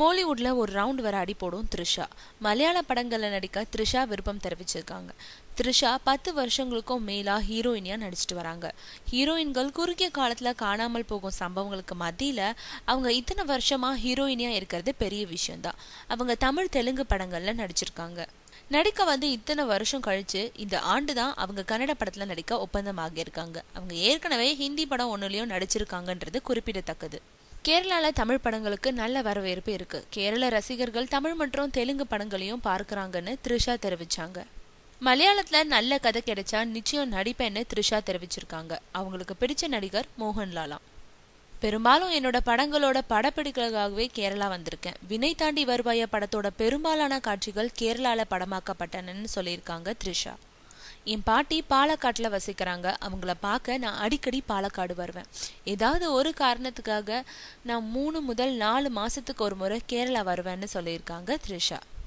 மாலிவுட்ல ஒரு ரவுண்ட் வர அடி போடும் த்ரிஷா. மலையாள படங்கள்ல நடிக்க த்ரிஷா விருப்பம் தெரிவிச்சிருக்காங்க. த்ரிஷா 10 வருஷங்களுக்கும் மேலா ஹீரோயினியா நடிச்சிட்டு வராங்க. ஹீரோயின்கள் குறுகிய காலத்துல காணாமல் போகும் சம்பவங்களுக்கு மத்தியில அவங்க இத்தனை வருஷமா ஹீரோயினியா இருக்கிறது பெரிய விஷயம்தான். அவங்க தமிழ் தெலுங்கு படங்கள்ல நடிச்சிருக்காங்க. நடிக்க வந்து இத்தனை வருஷம் கழிச்சு இந்த ஆண்டு தான் அவங்க கன்னட படத்துல நடிக்க ஒப்பந்தம் ஆகியிருக்காங்க. அவங்க ஏற்கனவே ஹிந்தி படம் ஒன்னுலயும் நடிச்சிருக்காங்கன்றது குறிப்பிடத்தக்கது. கேரளால தமிழ் படங்களுக்கு நல்ல வரவேற்பு இருக்கு. கேரள ரசிகர்கள் தமிழ் மற்றும் தெலுங்கு படங்களையும் பார்க்கறாங்கன்னு த்ரிஷா தெரிவிச்சாங்க. மலையாளத்துல நல்ல கதை கிடைச்சா நிச்சயம் நடிப்பேன்னு த்ரிஷா தெரிவிச்சிருக்காங்க. அவங்களுக்கு பிடிச்ச நடிகர் மோகன்லாலாம். பெரும்பாலும் என்னோட படங்களோட படப்பிடிப்புகளுக்காகவே கேரளா வந்திருக்கேன். வினை தாண்டி வருவாய படத்தோட பெரும்பாலான காட்சிகள் கேரளால படமாக்கப்பட்டனன்னு சொல்லியிருக்காங்க த்ரிஷா. என் பாட்டி பாலக்காட்டுல வசிக்கிறாங்க. அவங்கள பார்க்க நான் அடிக்கடி பாலக்காடு வருவேன். ஏதாவது ஒரு காரணத்துக்காக நான் 3 முதல் 4 மாசத்துக்கு ஒரு முறை கேரளா வருவேன்னு சொல்லியிருக்காங்க த்ரிஷா.